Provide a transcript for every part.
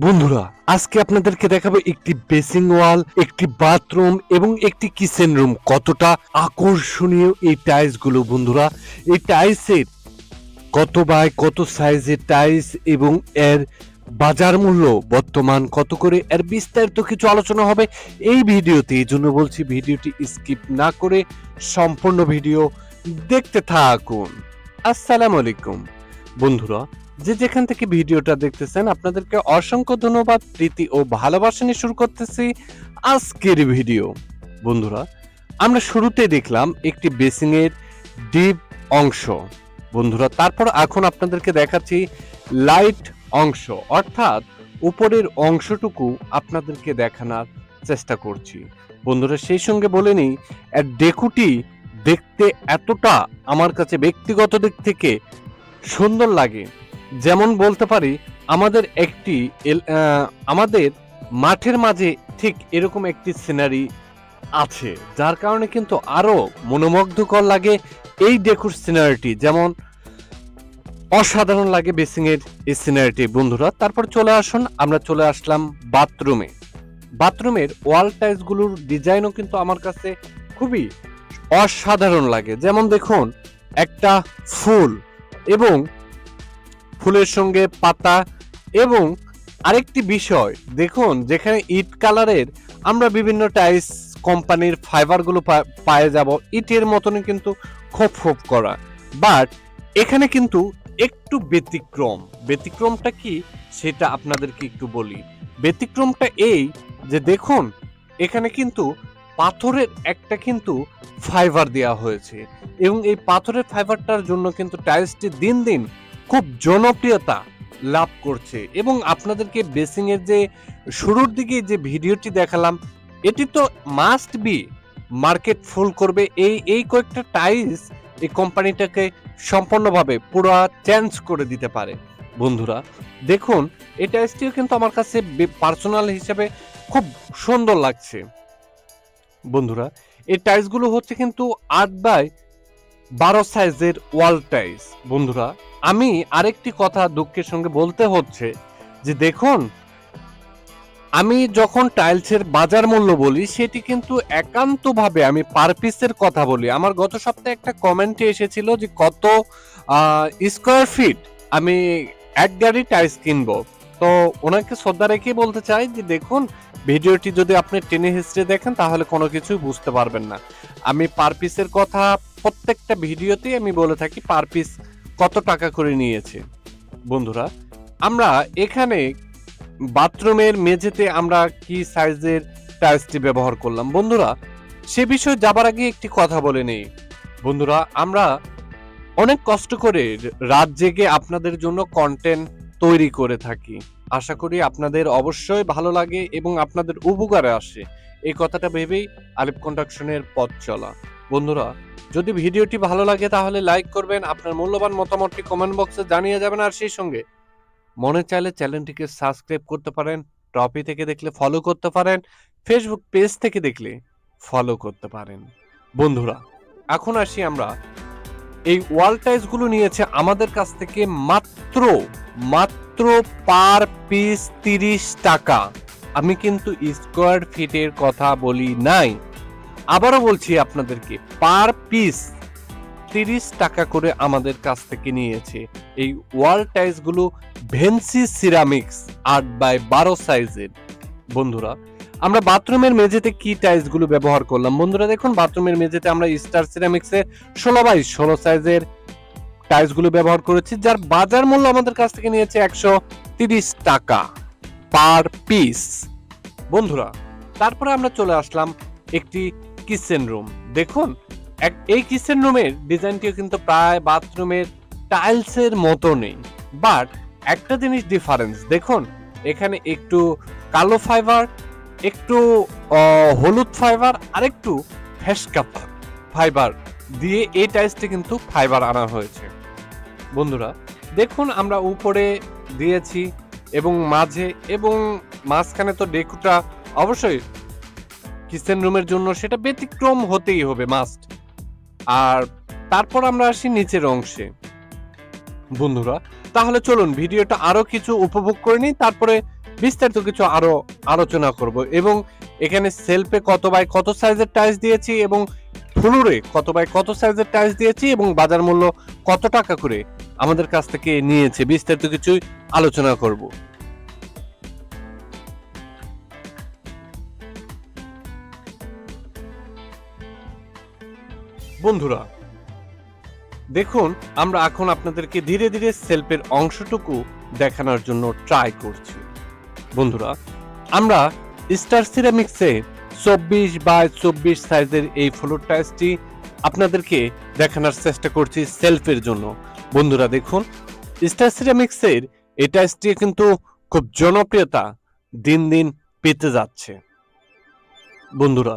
বন্ধুরা, আজকে আপনাদেরকে দেখাবো একটি বেসিং ওয়াল, একটি বাথরুম এবং একটি কিচেন রুম কতটা আকর্ষণীয় এই টাইলস গুলো। বন্ধুরা, এই টাইলসের কত বাই কত সাইজের টাইলস এবং এর বাজার মূল্য বর্তমান কত করে, এর বিস্তারিত কিছু আলোচনা হবে এই ভিডিওতে। এই জন্য বলছি ভিডিওটি স্কিপ না করে সম্পূর্ণ ভিডিও দেখতে থাকুন। আসসালামু আলাইকুম বন্ধুরা, যে যেখান থেকে ভিডিওটা দেখতেছেন আপনাদেরকে অসংখ্য ধন্যবাদ, প্রীতি ও ভালোবাসা নিয়ে শুরু করতেছি আজকের ভিডিও। বন্ধুরা, আমরা শুরুতে দেখলাম একটি বেসিং এর ডিপ অংশ। বন্ধুরা, তারপর এখন আপনাদেরকে দেখাচ্ছি লাইট অংশ, অর্থাৎ উপরের অংশটুকু আপনাদেরকে দেখানোর চেষ্টা করছি। বন্ধুরা, সেই সঙ্গে বলে নিই, এর ডেকুটি দেখতে এতটা আমার কাছে ব্যক্তিগত দিক থেকে সুন্দর লাগে, যেমন বলতে পারি আমাদের মাঠের মাঝে ঠিক এরকম একটি সিনারি আছে, যার কারণে কিন্তু আরো মনোমুগ্ধকর লাগে এই ডেকোর সিনারিটি, যেমন অসাধারণ লাগে বেসিং এর এই সিনারিটি। বন্ধুরা, তারপর আমরা চলে আসলাম বাথরুমে। বাথরুমের ওয়াল টাইলস গুলোর ডিজাইনও কিন্তু আমার কাছে খুবই অসাধারণ লাগে। যেমন দেখুন, একটা ফুল এবং ফুলের সঙ্গে পাতা, এবং আরেকটি বিষয় দেখুন, যেখানে ইট কালারের আমরা বিভিন্ন টাইলস কোম্পানির ফাইবার গুলো পায়ে যাব, ইটের মতনই কিন্তু খোপ খোপ করা। বাট এখানে কিন্তু একটু ব্যতিক্রমটা কি সেটা আপনাদেরকে একটু বলি। ব্যতিক্রমটা এই যে দেখুন, এখানে কিন্তু পাথরের একটা কিন্তু ফাইবার দেওয়া হয়েছে, এবং এই পাথরের ফাইবারটার জন্য কিন্তু টাইলসটি দিন দিন খুব জনপ্রিয়তা লাভ করছে। এবং আপনাদেরকে বেসিং এর যে শুরুর দিকে যে ভিডিওটি দেখালাম, এটি তো মাস্ট বি মার্কেট ফুল করবে। এই কয়েকটা টাইলস এই কোম্পানিটাকে সম্পূর্ণভাবে পুরো চেঞ্জ করে দিতে পারে। বন্ধুরা, দেখুন, এই টাইলসটিও কিন্তু আমার কাছে পার্সোনাল হিসেবে খুব সুন্দর লাগছে। বন্ধুরা, এই টাইলসগুলো হচ্ছে কিন্তু 8x12 সাইজের ওয়াল টাইলস। বন্ধুরা, আমি আরেকটি কথা দুঃখের সঙ্গে বলতে হচ্ছে যে দেখুন, আমি যখন টাইলসের বাজার মূল্য বলি সেটি কিন্তু একান্তভাবে আমি পার পিসের কথা বলি। আমার গত সপ্তাহে একটা কমেন্টে এসেছিল যে কত স্কোয়ার ফিট আমি এক গাড়ি টাইলস কিনবো। তো ওনাকে শ্রদ্ধা রেখে বলতে চাই যে দেখুন, ভিডিওটি যদি আপনি টেনে হিস্ট্রি দেখেন তাহলে কোনো কিছুই বুঝতে পারবেন না। আমি পার পিসের কথা প্রত্যেকটা ভিডিওতেই আমি বলে থাকি পার পিস কত টাকা করে নিয়েছে। বন্ধুরা, আমরা এখানে বাথরুমের মেঝেতে আমরা কি সাইজের টাইলসটি ব্যবহার করলাম। বন্ধুরা, সে বিষয়ে যাবার আগে একটি কথা বলে নেই। বন্ধুরা, আমরা অনেক কষ্ট করে রাত জেগে আপনাদের জন্য কন্টেন্ট তৈরি করে থাকি। আশা করি আপনাদের অবশ্যই ভালো লাগে এবং আপনাদের উপকারে আসে, এই কথাটা ভেবেই আলিফ কন্ডাকশনের পথ চলা। বন্ধুরা, যদি ভিডিওটি ভালো লাগে তাহলে লাইক করবেন, আপনার মূল্যবান মতামতটি কমেন্ট বক্সে জানিয়ে যাবেন, আর সেই সঙ্গে মনে চাইলে চ্যানেলটিকে সাবস্ক্রাইব করতে পারেন, টপি থেকে দেখলে ফলো করতে পারেন, ফেসবুক পেজ থেকে দেখলে ফলো করতে পারেন। বন্ধুরা, এখন আসি আমরা এই ওয়াল টাইলস গুলো নিয়েছে আমাদের কাছ থেকে মাত্র পার পিস 30 টাকা। আমি কিন্তু স্কোয়ার ফিটের কথা বলি নাই, আবারও বলছি আপনাদেরকে, পার পিস 30 টাকা করে আমাদের কাছ থেকে নিয়েছে এই ওয়াল টাইলস গুলো, ভেন্সি সিরামিক্স 8x12 সাইজের। বন্ধুরা, আমরা বাথরুমের মেঝেতে কি টাইলস গুলো ব্যবহার করলাম। বন্ধুরা, দেখুন, বাথরুমের মেঝেতে আমরা স্টার সিরামিক্সের 16x16 সাইজের টাইলস গুলো ব্যবহার করেছি, যার বাজার মূল্য আমাদের কাছ থেকে নিয়েছে 130 টাকা পার পিস। বন্ধুরা, তারপরে আমরা চলে আসলাম একটি কিচেন রুম। দেখুন, এই কিচেন রুমের ডিজাইনটিও কিন্তু প্রায় বাথরুমের টাইলসের মতো নেই, বাট একটা জিনিস ডিফারেন্স দেখুন, এখানে একটু কালো ফাইবার, একটু হলুদ ফাইবার, আর একটু ফেসকা ফাইবার দিয়ে এই টাইলসটি কিন্তু ফাইবার আনা হয়েছে। বন্ধুরা, দেখুন, আমরা উপরে দিয়েছি এবং মাঝে এবং মাঝখানে তো ডেকুটা অবশ্যই কিচেন রুমের জন্য সেটা ব্যতিক্রম হতেই হবে, মাস্ট। আর তারপর আমরা আসি নিচের অংশে। বন্ধুরা, তাহলে চলুন ভিডিওটা আরো কিছু উপভোগ করে নিই, তারপরে বিস্তারিত কিছু আরো আলোচনা করব এবং এখানে সেলফে কত বাই কত সাইজের টাইলস দিয়েছি এবং ফ্লোরে কত বাই কত সাইজের টাইলস দিয়েছি এবং বাজার মূল্য কত টাকা করে আমাদের কাছ থেকে নিয়েছে, বিস্তারিত কিছু আলোচনা করব। বন্ধুরা দেখুন, আমরা এখন আপনাদেরকে ধীরে ধীরে সেলফের অংশটুকু দেখানোর জন্য ট্রাই করছি। বন্ধুরা, আমরা স্টার সিরামিক্সে 24 বাই 24 সাইজের এই ফ্লোর টাইলসটি আপনাদেরকে দেখানোর চেষ্টা করছি সেলফের জন্য। বন্ধুরা দেখুন, স্টার সিরামিক্সের এই টাইলসটি কিন্তু খুব জনপ্রিয়তা দিন দিন পেতে যাচ্ছে। বন্ধুরা,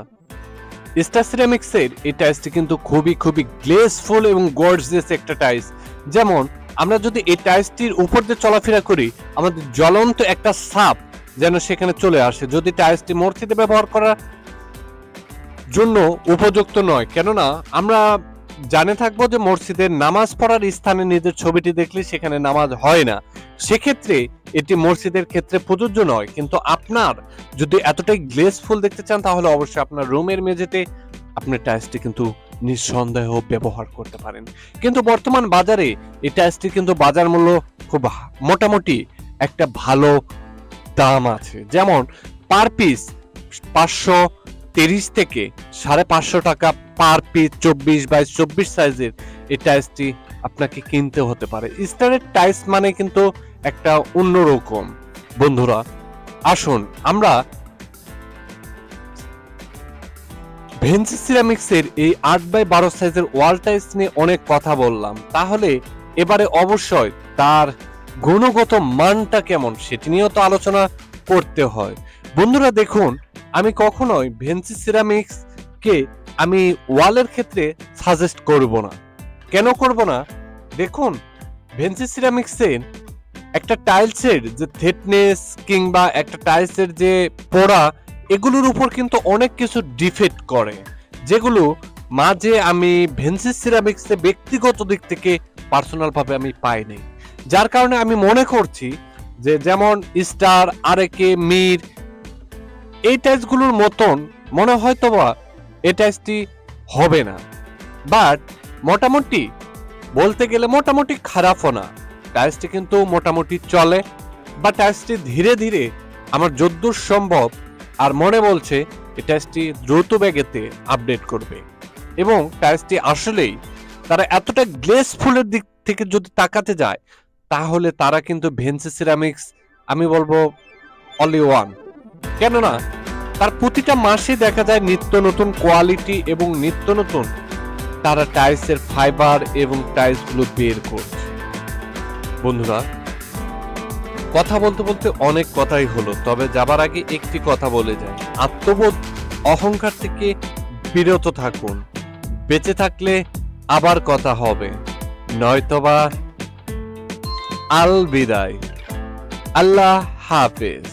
স্টার সিরামিক্সের এই টাইলসটি কিন্তু খুবই গ্লেসফুল এবং গর্জিয়াস একটা টাইলস। যেমন আমরা যদি এই টাইলসটির উপর দিয়ে চলাফেরা করি, আমাদের জ্বলন্ত একটা ছাপ যেন সেখানে চলে আসে। যদি টাইলসটি মসজিদে ব্যবহার করার জন্য উপযুক্ত নয়, কেননা আমরা জানে থাকবো যে মসজিদের নামাজ পড়ার স্থানে নিজের ছবিটি দেখলে সেখানে নামাজ হয় না, সেক্ষেত্রে এটি মসজিদের ক্ষেত্রে প্রযোজ্য নয়। কিন্তু আপনার যদি এতটাই গ্লেসফুল দেখতে চান, তাহলে অবশ্যই আপনার রুমের মেঝেতে আপনি টাইলসটি কিন্তু নিঃসন্দেহ ব্যবহার করতে পারেন। কিন্তু বর্তমান বাজারে এই টাইলসটি কিন্তু বাজার মূল্য খুব মোটামুটি একটা ভালো দাম আছে। যেমন পার পিস 530 থেকে 550 টাকা পার পিস 24 বাই 24 সাইজের এই টাইলসটি আপনাকে কিনতে হতে পারে। স্টারের টাইলস মানে কিন্তু একটা অন্যরকম। বন্ধুরা আসুন, আমরা ভেনসি সিরামিক্সের এই 8 বাই 12 সাইজের ওয়াল টাইলস নিয়ে অনেক কথা বললাম, তাহলে এবারে অবশ্যই তার গুণগত মানটা কেমন সেটি নিয়েও তো আলোচনা করতে হয়। বন্ধুরা দেখুন, আমি কখনোই ভেনসি সিরামিক্স কে আমি ওয়ালের ক্ষেত্রে সাজেস্ট করব না। কেন করব না? দেখুন, ভেনসি সিরামিক্সের একটা টাইলসের যে থিকনেস কিংবা একটা টাইলসের যে পোড়া, এগুলোর উপর কিন্তু অনেক কিছু ডিফেক্ট করে, যেগুলো মাঝে আমি ভেনসি সিরামিক্সে ব্যক্তিগত দিক থেকে পার্সোনাল ভাবে আমি পাইনি। যার কারণে আমি মনে করছি যে যেমন স্টার, আরএকে, মির এই টাইলসগুলোর মতন মনে হয়তো বা এই টাইলসটি হবে না, বাট মোটামুটি বলতে গেলে মোটামুটি খারাপও না। টাইলসটি কিন্তু মোটামুটি চলে, বা টাইলসটি ধীরে ধীরে আমার যদ্দূর সম্ভব আর মনে বলছে এই টাইলসটি দ্রুত বেগেতে আপডেট করবে। এবং টাইলসটি আসলেই তারা এতটা গ্লেসফুলের দিক থেকে যদি তাকাতে যায়, তাহলে তারা কিন্তু ভেনসি সিরামিক্স আমি বলবো অনলি ওয়ান। কেননা তার প্রতিটা মাসে দেখা যায় নিত্য নতুন কোয়ালিটি এবং নিত্য নতুন তারা টাইলসের ফাইবার এবং টাইলসগুলো বের করছে। বন্ধুরা, কথা বলতে বলতে অনেক কথাই হলো, তবে যাবার আগে একটি কথা বলে যায়, আত্মবোধ অহংকার থেকে বিরত থাকুন। বেঁচে থাকলে আবার কথা হবে, নয়তোবা আল বিদায়। আল্লাহ হাফেজ।